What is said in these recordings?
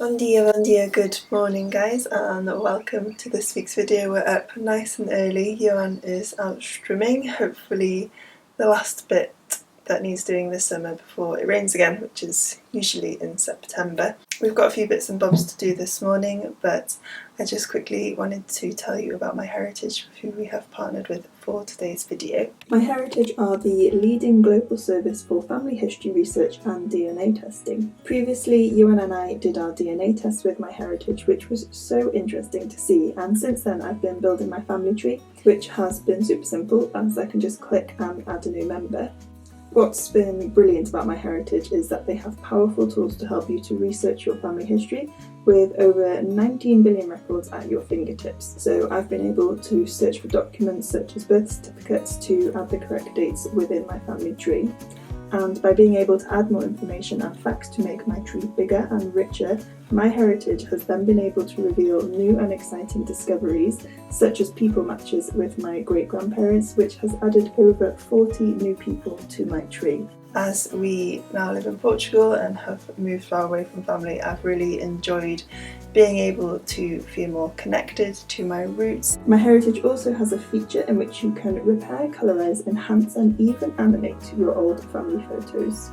Bon dia, good morning guys, and welcome to this week's video. We're up nice and early. Iwan is out streaming, hopefully the last bit that needs doing this summer before it rains again, which is usually in September. We've got a few bits and bobs to do this morning, but I just quickly wanted to tell you about My Heritage, who we have partnered with for today's video. My Heritage are the leading global service for family history research and DNA testing. Previously, Ewan and I did our DNA test with My Heritage, which was so interesting to see, and since then I've been building my family tree, which has been super simple as I can just click and add a new member. What's been brilliant about My Heritage is that they have powerful tools to help you to research your family history with over 19 billion records at your fingertips. So I've been able to search for documents such as birth certificates to add the correct dates within my family tree. And by being able to add more information and facts to make my tree bigger and richer, My Heritage has then been able to reveal new and exciting discoveries, such as people matches with my great-grandparents, which has added over 40 new people to my tree. As we now live in Portugal and have moved far away from family, I've really enjoyed being able to feel more connected to my roots. My Heritage also has a feature in which you can repair, colorise, enhance and even animate your old family photos.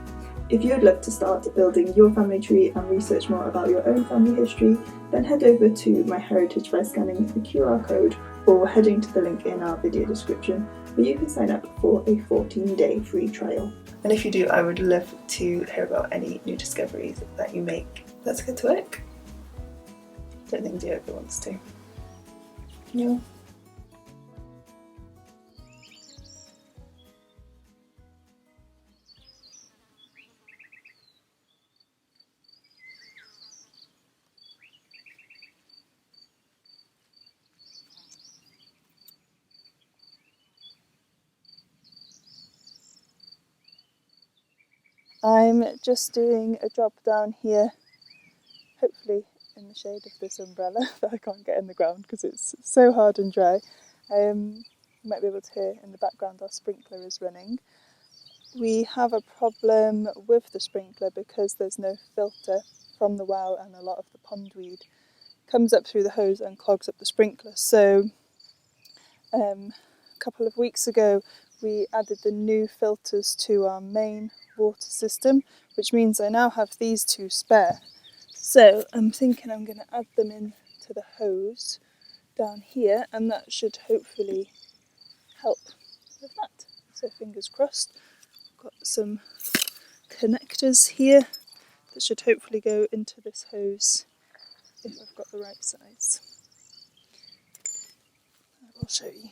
If you'd love to start building your family tree and research more about your own family history, then head over to My Heritage by scanning the QR code or heading to the link in our video description, where you can sign up for a 14-day free trial. And if you do, I would love to hear about any new discoveries that you make. Let's get to work. Don't think Diogo wants to. No. I'm just doing a job down here, hopefully in the shade of this umbrella that I can't get in the ground because it's so hard and dry. You might be able to hear in the background our sprinkler is running. We have a problem with the sprinkler because there's no filter from the well, and a lot of the pondweed comes up through the hose and clogs up the sprinkler. So a couple of weeks ago we added the new filters to our main water system, which means I now have these two spare. So I'm thinking I'm going to add them into the hose down here, and that should hopefully help with that. So fingers crossed. Got some connectors here that should hopefully go into this hose if I've got the right size. I will show you.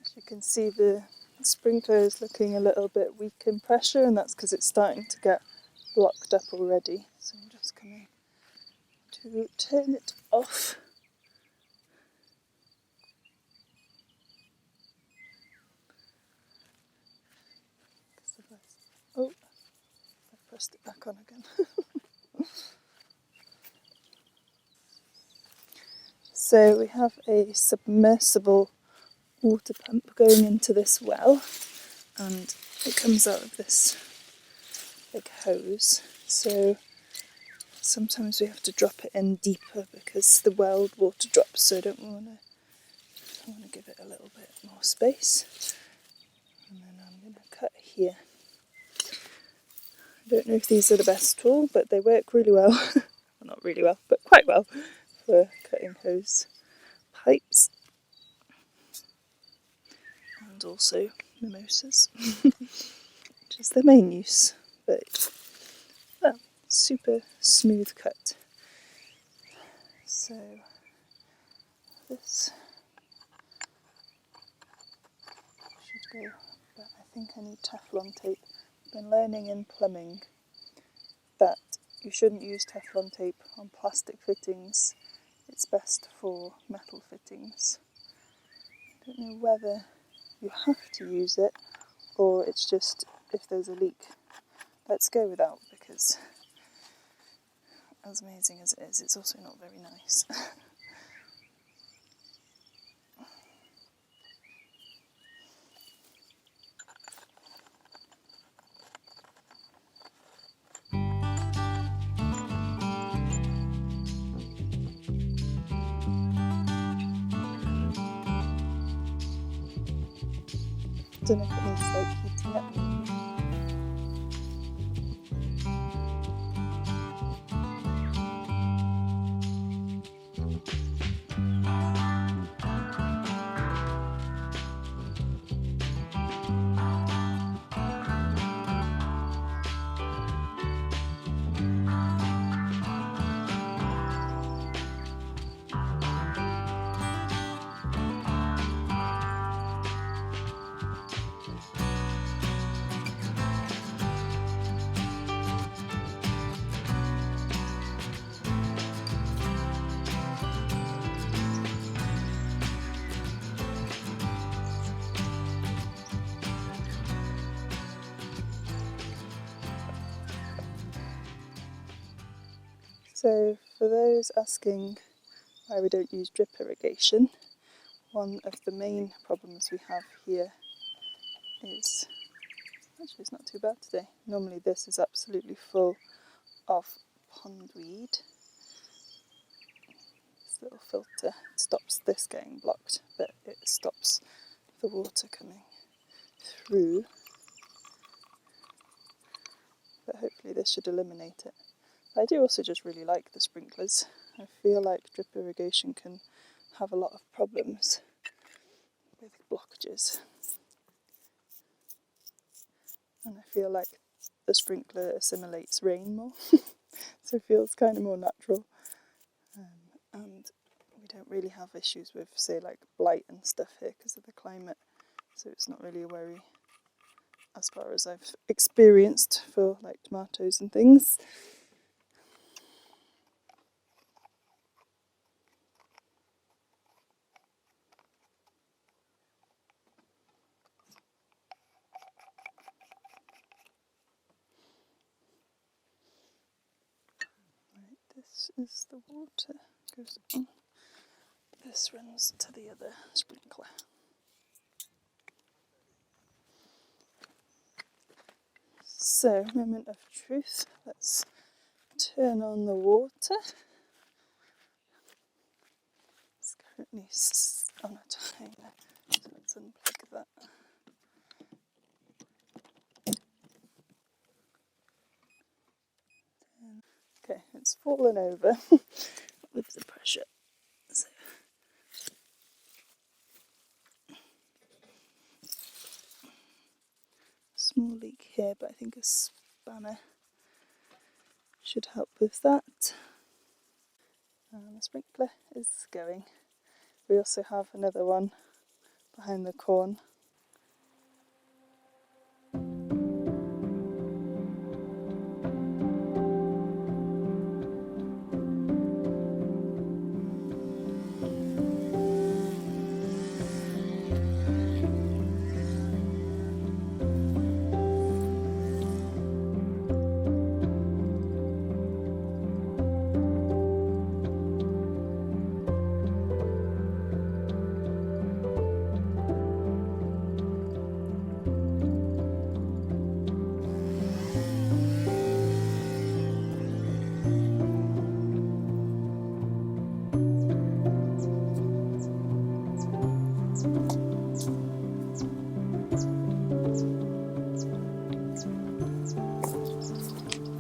As you can see, the sprinkler is looking a little bit weak in pressure, and that's because it's starting to get blocked up already. So I'm just going to turn it off. Oh, I pressed it back on again. So we have a submersible water pump going into this well, and it comes out of this big hose. So sometimes we have to drop it in deeper because the well water drops, so I want to give it a little bit more space. And then I'm going to cut here. I don't know if these are the best tool, but they work really well. Well, not really well, but quite well for cutting hose pipes. And also mimosas, which is the main use, but well, super smooth cut. So this should go, but I think I need Teflon tape. I've been learning in plumbing that you shouldn't use Teflon tape on plastic fittings. It's best for metal fittings. I don't know whether you have to use it or it's just if there's a leak. Let's go without, because as amazing as it is, it's also not very nice. Don't know if it needs like heating up. So for those asking why we don't use drip irrigation, one of the main problems we have here is, actually it's not too bad today, normally this is absolutely full of pondweed. This little filter stops this getting blocked, but it stops the water coming through, but hopefully this should eliminate it. I do also just really like the sprinklers. I feel like drip irrigation can have a lot of problems with blockages, and I feel like the sprinkler assimilates rain more, so it feels kind of more natural, and we don't really have issues with, say, like blight and stuff here because of the climate, so it's not really a worry as far as I've experienced for like tomatoes and things. This is the water, goes on. This runs to the other sprinkler. So, moment of truth, let's turn on the water. It's currently on a timer, so let's unplug that. Okay, it's fallen over with the pressure. So small leak here, but I think a spanner should help with that. And the sprinkler is going. We also have another one behind the corn.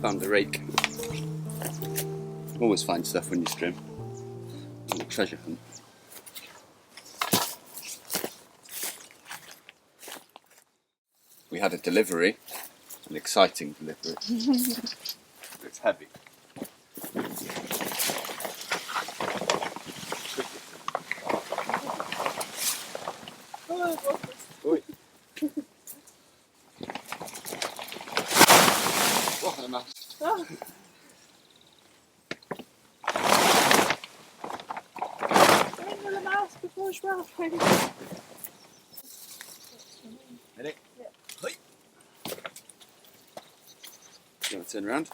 Found the rake. Always find stuff when you stream. Little treasure hunt. We had a delivery, an exciting delivery. It's heavy. Oi. What a mess. Oh. The mouse before Joao. Ready? Yeah. Hey. You want to turn around?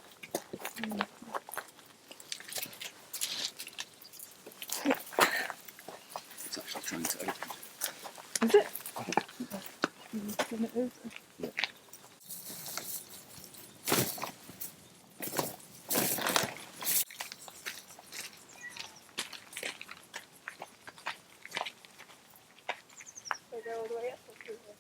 It's actually trying to open. Is it? Turn it over. Yeah. They go all the way up or through here?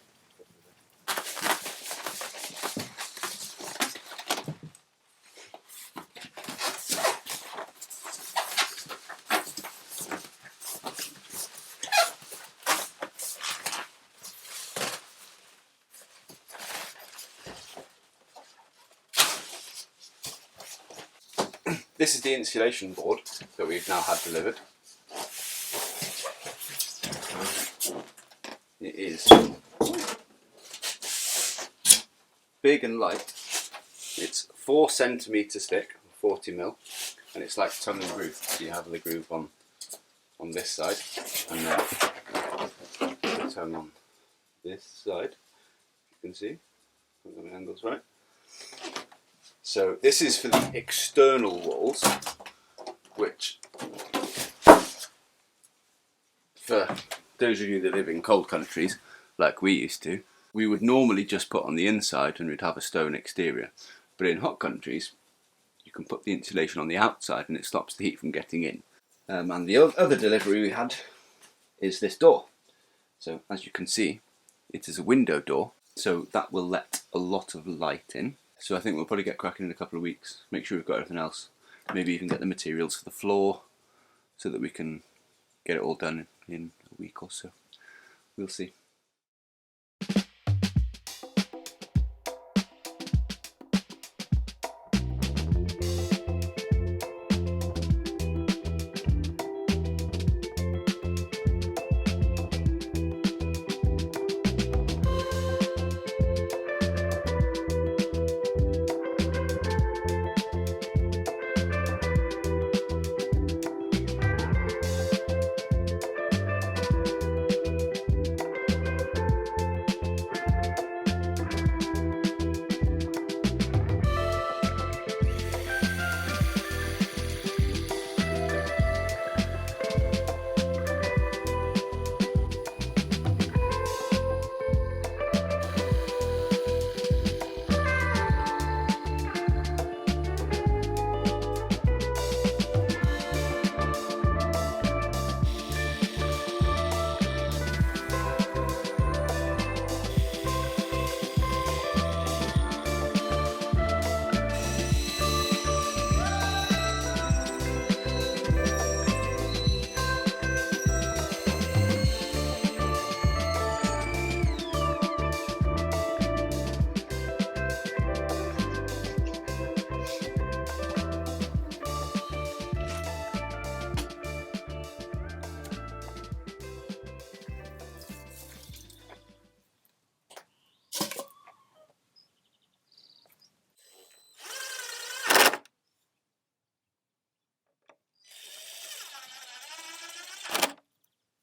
this is the insulation board that we've now had delivered. It is big and light. It's 4 centimetres thick, 40mm, and it's like tongue and groove. So you have the groove on this side, and then the tongue on this side. You can see, I've got the angles right. So this is for the external walls, which, for those of you that live in cold countries, like we used to, we would normally just put on the inside and we'd have a stone exterior. But in hot countries, you can put the insulation on the outside and it stops the heat from getting in. And the other delivery we had is this door. So as you can see, it is a window door, so that will let a lot of light in. So I think we'll probably get cracking in a couple of weeks, make sure we've got everything else, maybe even get the materials for the floor so that we can get it all done in a week or so. We'll see.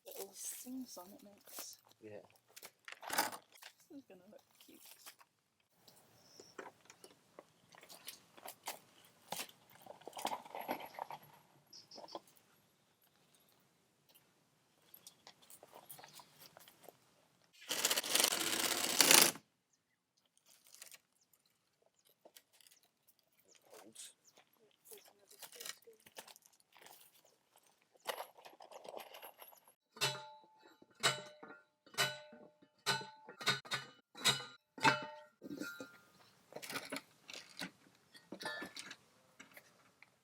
Little things on it makes. Yeah. This is gonna look cute.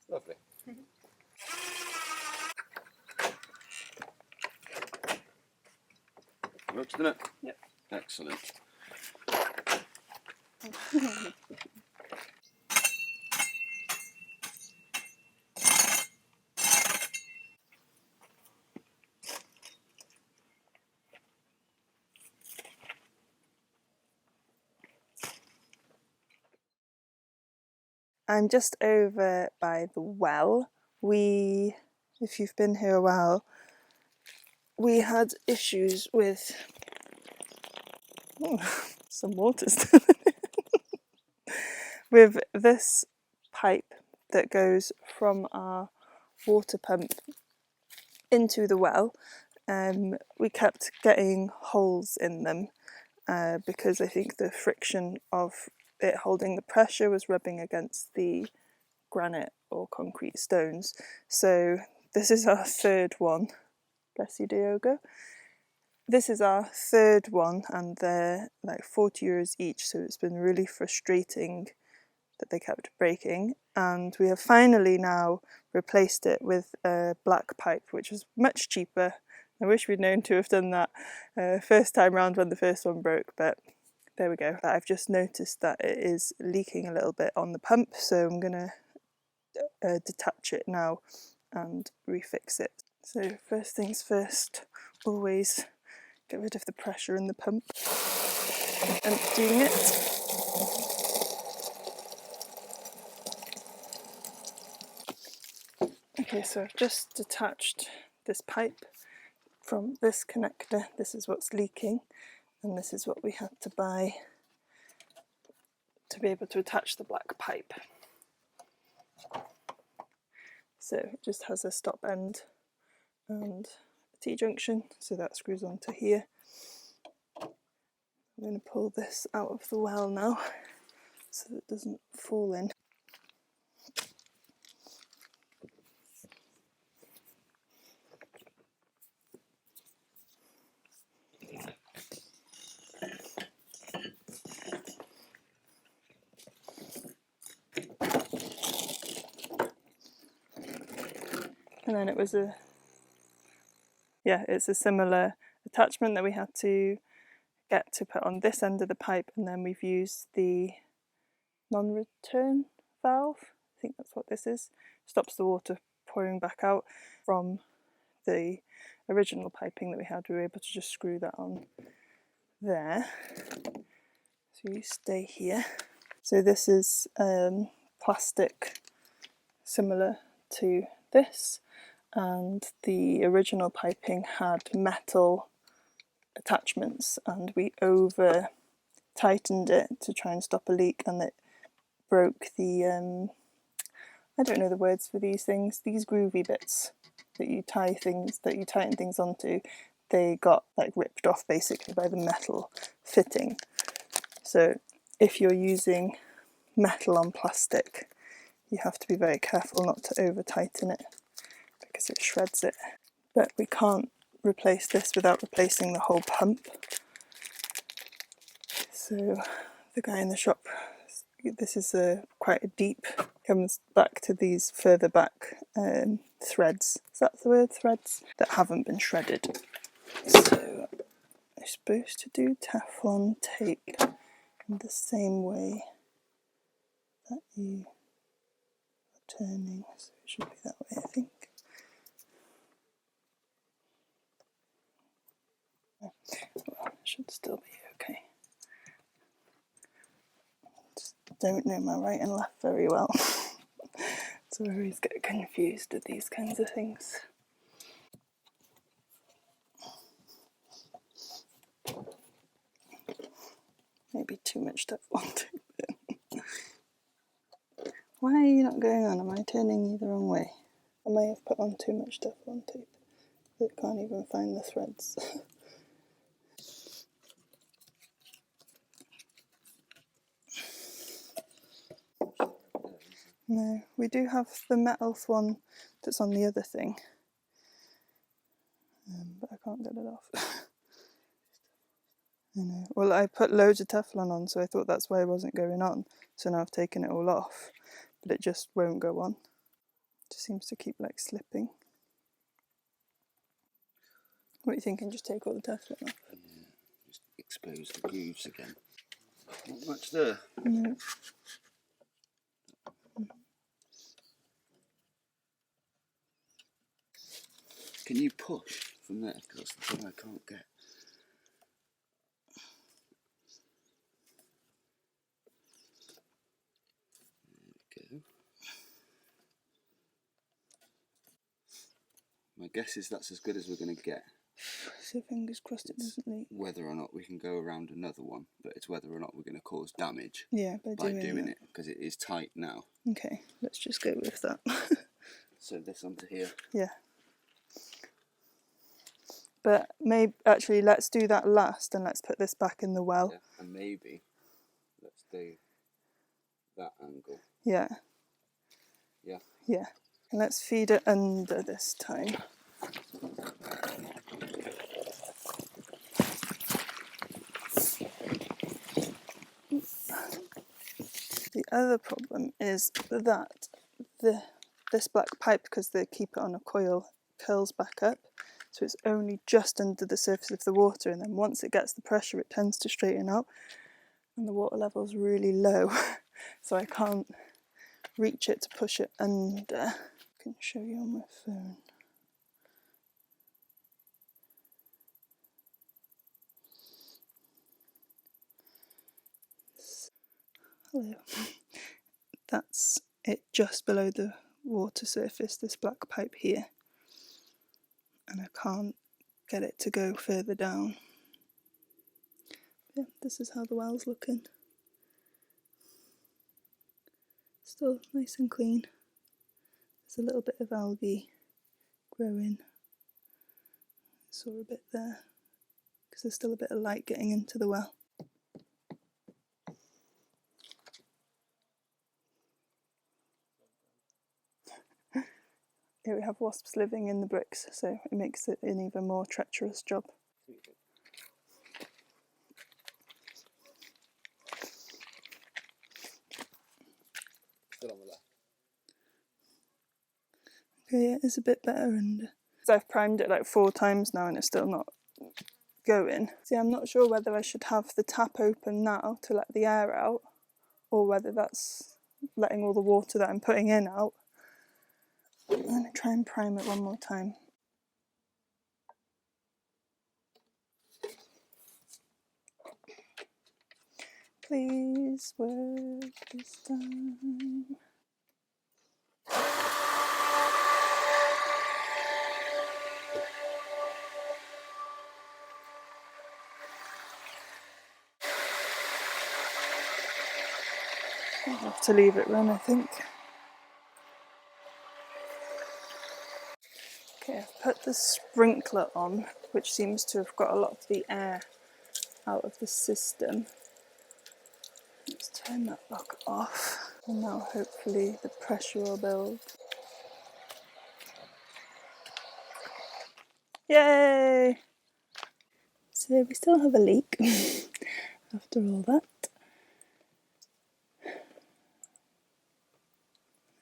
Lovely. Works, doesn't it? Yep. Excellent. I'm just over by the well. If you've been here a while, we had issues with some water still with this pipe that goes from our water pump into the well. We kept getting holes in them because I think the friction of it holding the pressure was rubbing against the granite or concrete stones. So this is our third one. Bless you, Diogo. This is our third one and they're like €40 each, so it's been really frustrating that they kept breaking, and we have finally now replaced it with a black pipe, which was much cheaper. I wish we'd known to have done that first time round when the first one broke, but there we go. I've just noticed that it is leaking a little bit on the pump, so I'm going to detach it now and refix it. So first things first, always get rid of the pressure in the pump, emptying it. Okay, so I've just detached this pipe from this connector. This is what's leaking, and this is what we had to buy to be able to attach the black pipe. So it just has a stop end and a T-junction, so that screws onto here. I'm going to pull this out of the well now so that it doesn't fall in. And then it was it's a similar attachment that we had to get to put on this end of the pipe, and then we've used the non-return valve, I think that's what this is, stops the water pouring back out from the original piping that we had. We were able to just screw that on there, so you stay here. So this is plastic similar to this, and the original piping had metal attachments, and we over tightened it to try and stop a leak, and it broke the I don't know the words for these things, these groovy bits that you tighten things onto. They got like ripped off basically by the metal fitting. So if you're using metal on plastic, you have to be very careful not to over tighten it because it shreds it. But we can't replace this without replacing the whole pump. So the guy in the shop, this is quite a deep, comes back to these further back threads, is that the word, threads, that haven't been shredded. So I'm supposed to do Teflon tape in the same way that you are turning, so it should be that way I think. Well, it should still be okay. Just don't know my right and left very well. So I always get confused with these kinds of things. Maybe too much Teflon tape. Why are you not going on? Am I turning you the wrong way? I may have put on too much Teflon tape. I can't even find the threads. No, we do have the metal one that's on the other thing, but I can't get it off. I know. Well, I put loads of Teflon on, so I thought that's why it wasn't going on. So now I've taken it all off, but it just won't go on. It just seems to keep like slipping. What are you thinking? Just take all the Teflon off? Yeah, just expose the grooves again. Not much there. No. Can you push from there? Because that's the thing I can't get. There we go. My guess is that's as good as we're going to get. So fingers crossed it doesn't leak. Whether or not we can go around another one, but it's whether or not we're going to cause damage by doing it, because it is tight now. Okay, let's just go with that. So this onto here. Yeah. But maybe actually let's do that last and let's put this back in the well. Yeah, and maybe let's do that angle. Yeah. Yeah. Yeah. And let's feed it under this time. The other problem is that this black pipe, because they keep it on a coil, curls back up, so it's only just under the surface of the water, and then once it gets the pressure it tends to straighten out, and the water level is really low, so I can't reach it to push it under. I can show you on my phone. Hello. That's it just below the water surface, this black pipe here. And I can't get it to go further down. Yeah, this is how the well's looking. Still nice and clean. There's a little bit of algae growing. I saw a bit there because there's still a bit of light getting into the well. Here we have wasps living in the bricks, so it makes it an even more treacherous job. Okay, yeah, it's a bit better, and I've primed it like 4 times now and it's still not going. See, I'm not sure whether I should have the tap open now to let the air out, or whether that's letting all the water that I'm putting in out. I'm going to try and prime it one more time. Please work this time. I'll have to leave it run, I think. Okay, I've put the sprinkler on, which seems to have got a lot of the air out of the system. Let's turn that back off, and now hopefully the pressure will build. Yay! So we still have a leak after all that.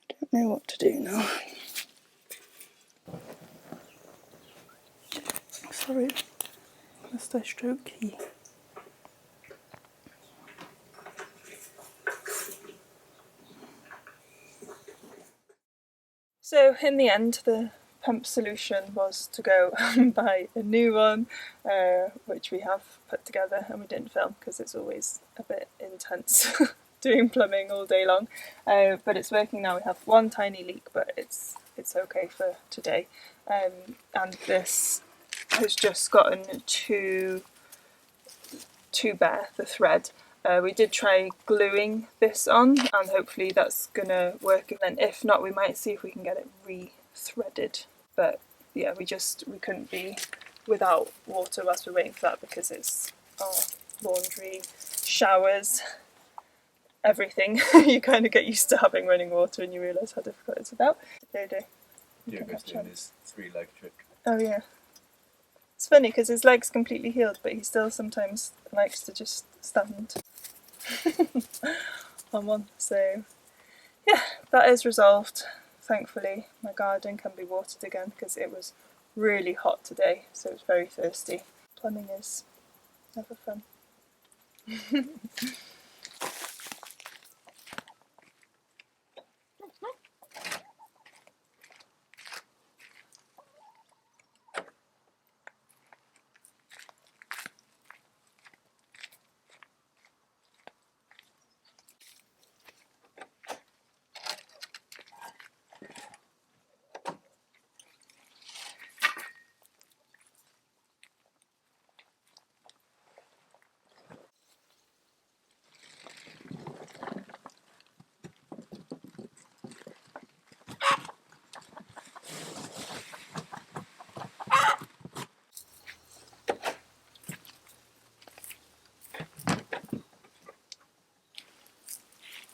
I don't know what to do now. Sorry, must I stroke you? So in the end, the pump solution was to go and buy a new one, which we have put together, and we didn't film because it's always a bit intense doing plumbing all day long. But it's working now. We have one tiny leak, but it's okay for today. And this has just gotten too bare, the thread. We did try gluing this on, and hopefully that's gonna work, and then if not, we might see if we can get it re-threaded. But yeah, we couldn't be without water whilst we're waiting for that, because it's our laundry, showers, everything. You kind of get used to having running water and you realise how difficult it's about. Diogo's doing his 3-leg trick. Oh yeah. It's funny because his leg's completely healed, but he still sometimes likes to just stand on one. So yeah, that is resolved. Thankfully, my garden can be watered again because it was really hot today, so it's very thirsty. Plumbing is never fun.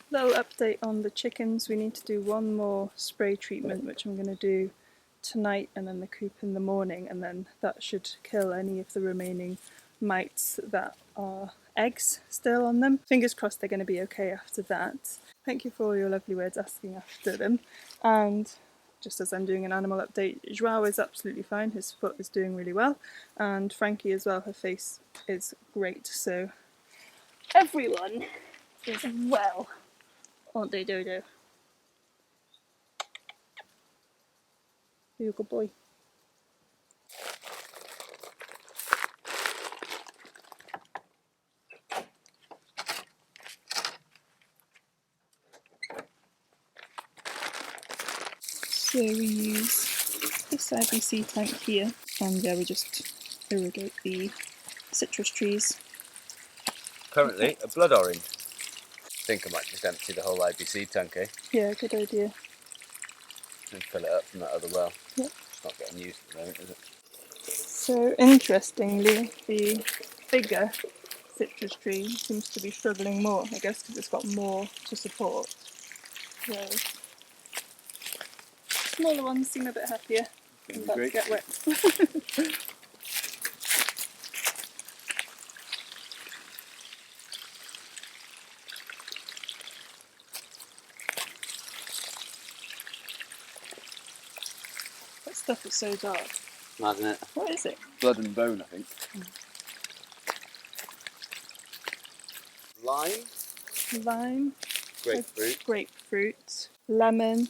Little update on the chickens. We need to do one more spray treatment, which I'm going to do tonight, and then the coop in the morning, and then that should kill any of the remaining mites that are eggs still on them. Fingers crossed they're going to be okay after that. Thank you for all your lovely words asking after them. And just as I'm doing an animal update, Joao is absolutely fine. His foot is doing really well, and Frankie as well. Her face is great. So everyone is well. Aren't they, Dodo? You're a good boy. So we use this IBC tank here, and yeah, we just irrigate the citrus trees. Currently a blood orange. I think I might just empty the whole IBC tank, eh? Yeah, good idea. And fill it up from that other well. Yep. It's not getting used at the moment, is it? So interestingly, the bigger citrus tree seems to be struggling more, I guess because it's got more to support. Whereas smaller ones seem a bit happier and about to get wet. That stuff is so dark. Mad, isn't it? What is it? Blood and bone, I think. Lime, Grapefruit. grapefruit, lemon,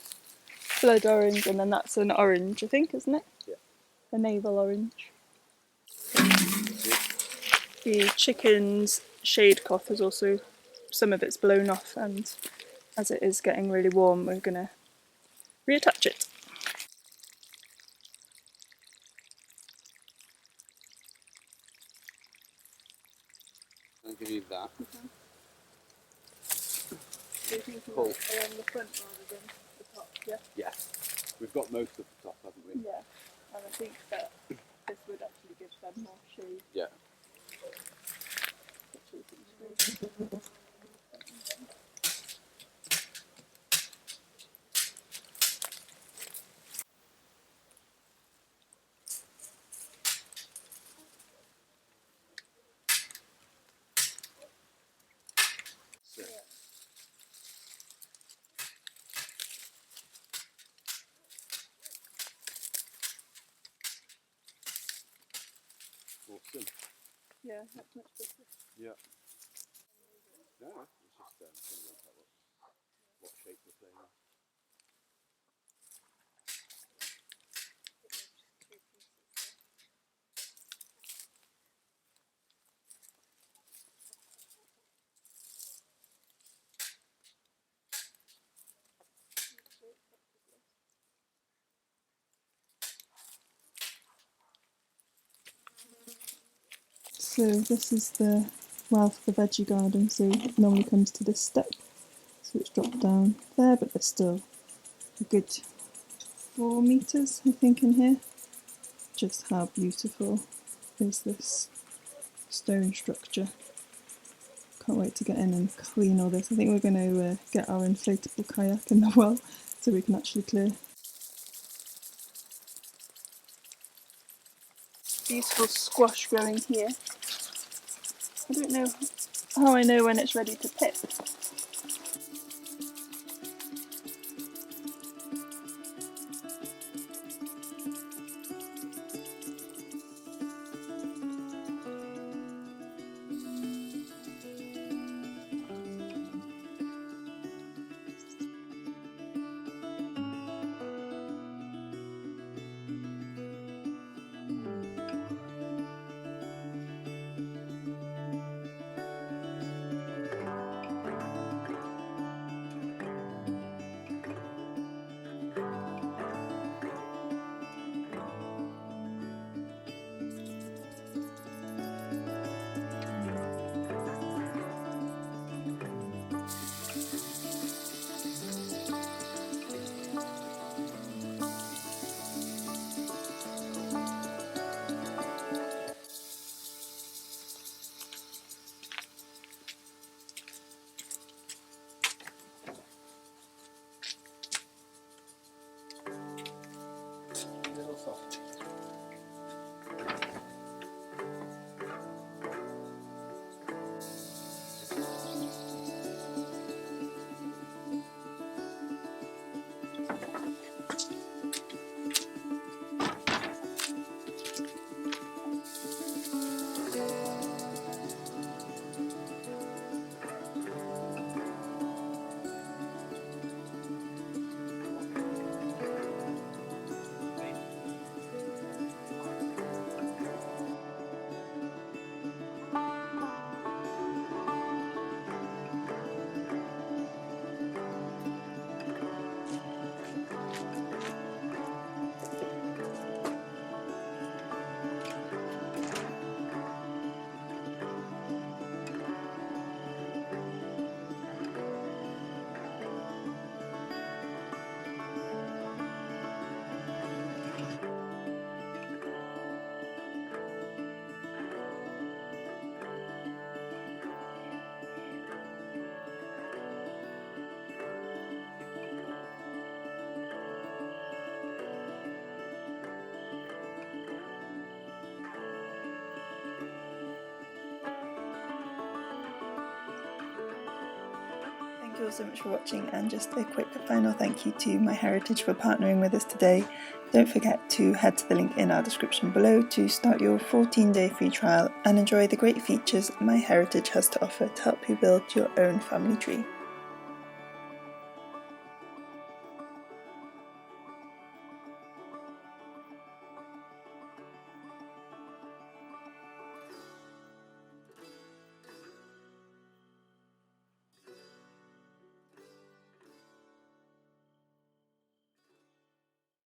blood orange, and then that's an orange, I think, isn't it? Yeah. A navel orange. The chicken's shade cloth is also, some of it's blown off, and as it is getting really warm, we're going to reattach it. I'll give you that. Do you think Cool. around the front rather than the top? Yeah. Yeah. We've got most of the top, haven't we? Yeah. And I think that this would actually give them more shade. Yeah. Awesome. Yeah, that's much better. Yeah. No, it's just trying to work out what shape we're playing with. So this is the well for the veggie garden, so it normally comes to this step. So it's dropped down there, but there's still a good 4 metres, I think, in here. Just how beautiful is this stone structure. Can't wait to get in and clean all this. I think we're going to get our inflatable kayak in the well so we can actually clear. Beautiful squash growing here. I don't know how I know when it's ready to pip. Thank you all so much for watching, and just a quick final thank you to MyHeritage for partnering with us today. Don't forget to head to the link in our description below to start your 14-day free trial and enjoy the great features MyHeritage has to offer to help you build your own family tree.